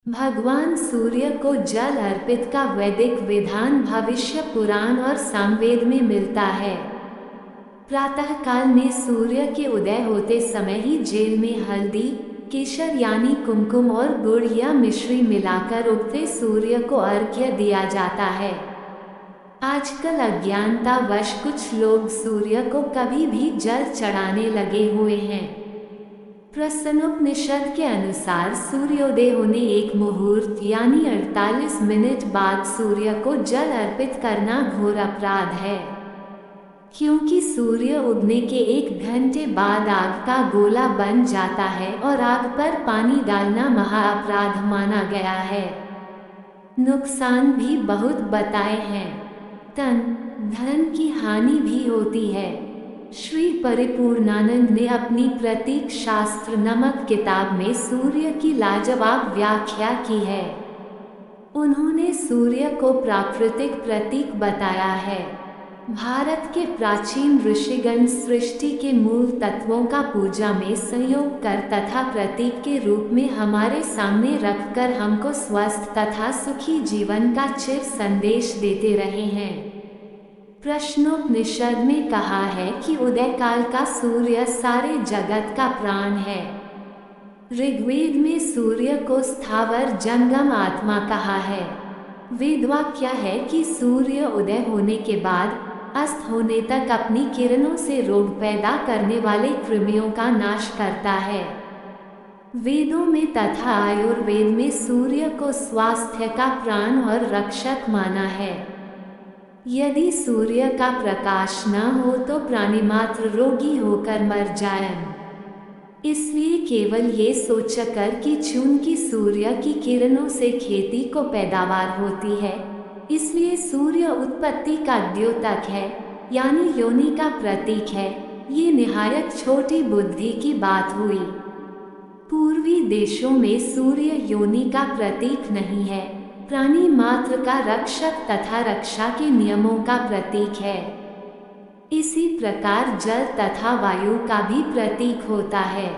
भगवान सूर्य को जल अर्पित का वैदिक विधान भविष्य पुराण और सामवेद में मिलता है। प्रातः काल में सूर्य के उदय होते समय ही जेल में हल्दी, केसर यानी कुमकुम और गुड़ या मिश्री मिलाकर उगते सूर्य को अर्घ्य दिया जाता है। आजकल अज्ञानतावश कुछ लोग सूर्य को कभी भी जल चढ़ाने लगे हुए हैं। प्रश्नोपनिषद के अनुसार सूर्योदय होने एक मुहूर्त यानी 48 मिनट बाद सूर्य को जल अर्पित करना घोर अपराध है, क्योंकि सूर्य उगने के 1 घंटे बाद आग का गोला बन जाता है और आग पर पानी डालना महाअपराध माना गया है। नुकसान भी बहुत बताए हैं। तन धन की हानि भी होती है। श्री परिपूर्णानंद ने अपनी प्रतीक शास्त्र नामक किताब में सूर्य की लाजवाब व्याख्या की है। उन्होंने सूर्य को प्राकृतिक प्रतीक बताया है। भारत के प्राचीन ऋषिगण सृष्टि के मूल तत्वों का पूजा में संयोग कर तथा प्रतीक के रूप में हमारे सामने रखकर हमको स्वस्थ तथा सुखी जीवन का चिर संदेश देते रहे हैं। प्रश्नोपनिषद में कहा है कि उदय काल का सूर्य सारे जगत का प्राण है। ऋग्वेद में सूर्य को स्थावर जंगम आत्मा कहा है। वेदवाक्य है कि सूर्य उदय होने के बाद अस्त होने तक अपनी किरणों से रोग पैदा करने वाले कृमियों का नाश करता है। वेदों में तथा आयुर्वेद में सूर्य को स्वास्थ्य का प्राण और रक्षक माना है। यदि सूर्य का प्रकाश न हो तो प्राणी मात्र रोगी होकर मर जाएं। इसलिए केवल ये सोचकर कि चूंकि सूर्य की किरणों से खेती को पैदावार होती है, इसलिए सूर्य उत्पत्ति का द्योतक है यानी योनि का प्रतीक है, ये निहायत छोटी बुद्धि की बात हुई। पूर्वी देशों में सूर्य योनि का प्रतीक नहीं है, प्राणी मात्र का रक्षक तथा रक्षा के नियमों का प्रतीक है। इसी प्रकार जल तथा वायु का भी प्रतीक होता है।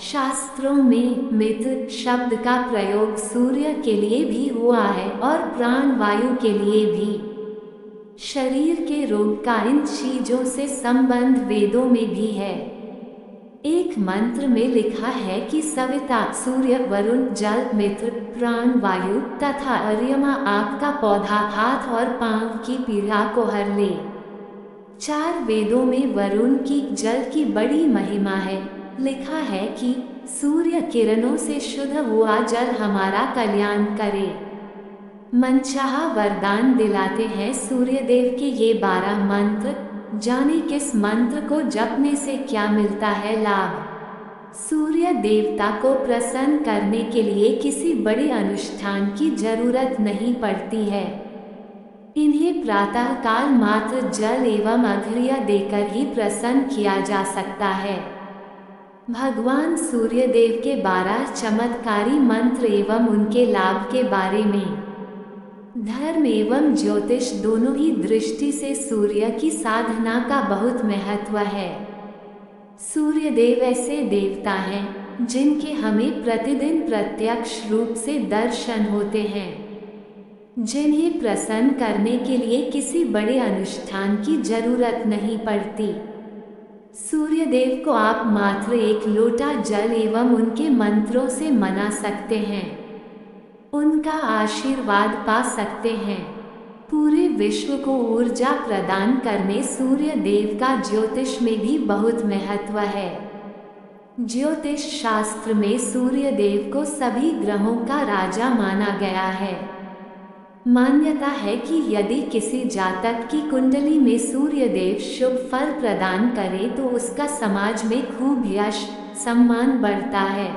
शास्त्रों में मित्र शब्द का प्रयोग सूर्य के लिए भी हुआ है और प्राण वायु के लिए भी। शरीर के रोग का इन चीजों से संबंध वेदों में भी है। एक मंत्र में लिखा है कि सविता सूर्य, वरुण जल, मित्र प्राण वायु तथा अर्यमा आग का पौधा हाथ और पांव की पीड़ा को हर ले। 4 वेदों में वरुण की जल की बड़ी महिमा है। लिखा है कि सूर्य किरणों से शुद्ध हुआ जल हमारा कल्याण करे। मनचाहा वरदान दिलाते हैं सूर्यदेव के ये 12 मंत्र। जाने किस मंत्र को जपने से क्या मिलता है लाभ। सूर्य देवता को प्रसन्न करने के लिए किसी बड़े अनुष्ठान की जरूरत नहीं पड़ती है। इन्हें प्रातः काल मात्र जल एवं अर्घ्य देकर ही प्रसन्न किया जा सकता है। भगवान सूर्यदेव के 12 चमत्कारी मंत्र एवं उनके लाभ के बारे में। धर्म एवं ज्योतिष दोनों ही दृष्टि से सूर्य की साधना का बहुत महत्व है। सूर्यदेव ऐसे देवता हैं जिनके हमें प्रतिदिन प्रत्यक्ष रूप से दर्शन होते हैं, जिन्हें प्रसन्न करने के लिए किसी बड़े अनुष्ठान की जरूरत नहीं पड़ती। सूर्यदेव को आप मात्र 1 लोटा जल एवं उनके मंत्रों से मना सकते हैं, उनका आशीर्वाद पा सकते हैं। पूरे विश्व को ऊर्जा प्रदान करने सूर्य देव का ज्योतिष में भी बहुत महत्व है। ज्योतिष शास्त्र में सूर्य देव को सभी ग्रहों का राजा माना गया है। मान्यता है कि यदि किसी जातक की कुंडली में सूर्य देव शुभ फल प्रदान करे तो उसका समाज में खूब यश सम्मान बढ़ता है,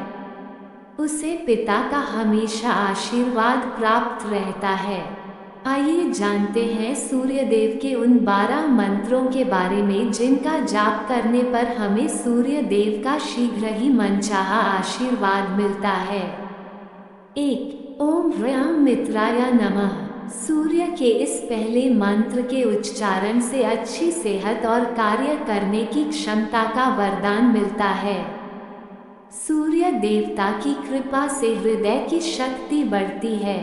उसे पिता का हमेशा आशीर्वाद प्राप्त रहता है। आइए जानते हैं सूर्य देव के उन 12 मंत्रों के बारे में जिनका जाप करने पर हमें सूर्य देव का शीघ्र ही मनचाहा आशीर्वाद मिलता है। 1 ओम ह्रां मित्राय नमः। सूर्य के इस पहले मंत्र के उच्चारण से अच्छी सेहत और कार्य करने की क्षमता का वरदान मिलता है। सूर्य देवता की कृपा से हृदय की शक्ति बढ़ती है।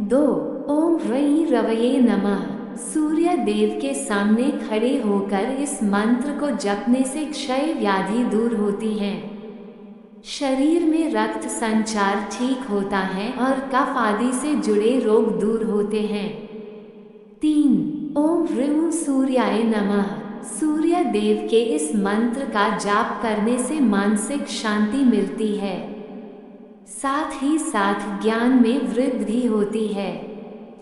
2 ओम ह्रीं रवये नमः। सूर्य देव के सामने खड़े होकर इस मंत्र को जपने से क्षय व्याधि दूर होती है, शरीर में रक्त संचार ठीक होता है और कफ आदि से जुड़े रोग दूर होते हैं। 3 ओम ह्रीं सूर्याय नमः। सूर्य देव के इस मंत्र का जाप करने से मानसिक शांति मिलती है, साथ ही साथ ज्ञान में वृद्धि होती है।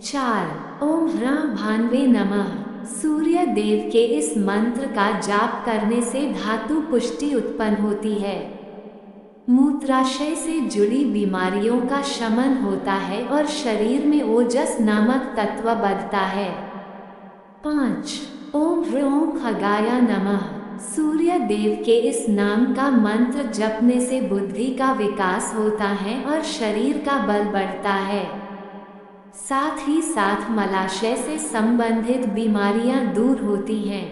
4 ओम ह्रां भान्वे नमः। सूर्य देव के इस मंत्र का जाप करने से धातु पुष्टि उत्पन्न होती है, मूत्राशय से जुड़ी बीमारियों का शमन होता है और शरीर में ओजस नामक तत्व बढ़ता है। 5 ओम ह्रीं खगाय नमः। सूर्य देव के इस नाम का मंत्र जपने से बुद्धि का विकास होता है और शरीर का बल बढ़ता है, साथ ही साथ मलाशय से संबंधित बीमारियां दूर होती हैं।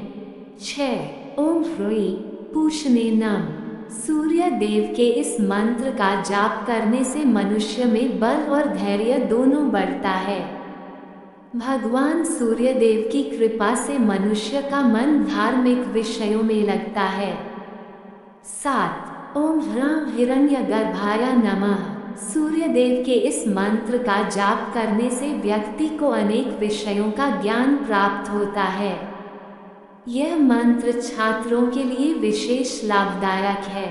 6 ओम ह्रीं पूषणे नमः। सूर्य देव के इस मंत्र का जाप करने से मनुष्य में बल और धैर्य दोनों बढ़ता है। भगवान सूर्य देव की कृपा से मनुष्य का मन धार्मिक विषयों में लगता है। 7 ओम ह्रां हिरण्यगर्भाय नमः। सूर्य देव के इस मंत्र का जाप करने से व्यक्ति को अनेक विषयों का ज्ञान प्राप्त होता है। यह मंत्र छात्रों के लिए विशेष लाभदायक है।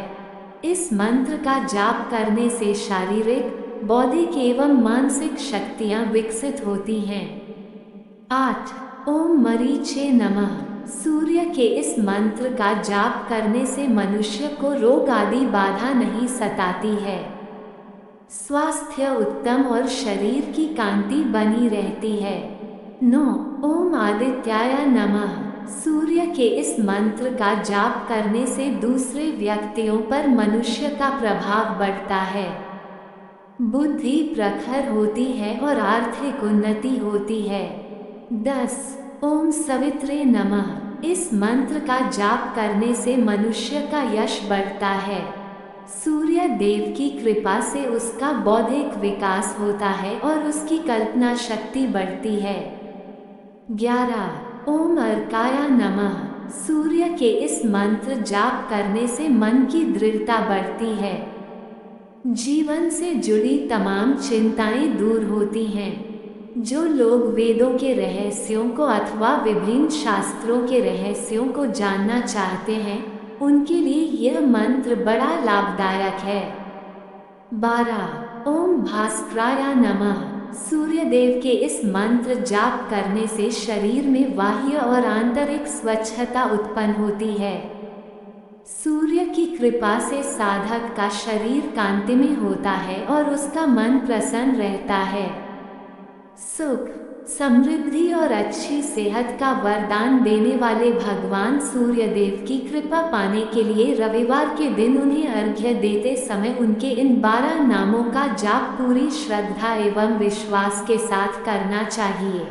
इस मंत्र का जाप करने से शारीरिक, बौद्धिक एवं मानसिक शक्तियां विकसित होती हैं। 8 ओम मरीचे नमः। सूर्य के इस मंत्र का जाप करने से मनुष्य को रोग आदि बाधा नहीं सताती है, स्वास्थ्य उत्तम और शरीर की कांति बनी रहती है। 9 ओम आदित्याय नमः। सूर्य के इस मंत्र का जाप करने से दूसरे व्यक्तियों पर मनुष्य का प्रभाव बढ़ता है, बुद्धि प्रखर होती है और आर्थिक उन्नति होती है। 10 ओम सवित्रे नमः। इस मंत्र का जाप करने से मनुष्य का यश बढ़ता है, सूर्य देव की कृपा से उसका बौद्धिक विकास होता है और उसकी कल्पना शक्ति बढ़ती है। 11 ओम अर्काय नमः। सूर्य के इस मंत्र जाप करने से मन की दृढ़ता बढ़ती है, जीवन से जुड़ी तमाम चिंताएं दूर होती हैं। जो लोग वेदों के रहस्यों को अथवा विभिन्न शास्त्रों के रहस्यों को जानना चाहते हैं, उनके लिए यह मंत्र बड़ा लाभदायक है। 12 ओम भास्कराय नमः। सूर्य देव के इस मंत्र जाप करने से शरीर में बाह्य और आंतरिक स्वच्छता उत्पन्न होती है। सूर्य की कृपा से साधक का शरीर कांतिमय होता है और उसका मन प्रसन्न रहता है। सुख, समृद्धि और अच्छी सेहत का वरदान देने वाले भगवान सूर्य देव की कृपा पाने के लिए रविवार के दिन उन्हें अर्घ्य देते समय उनके इन 12 नामों का जाप पूरी श्रद्धा एवं विश्वास के साथ करना चाहिए।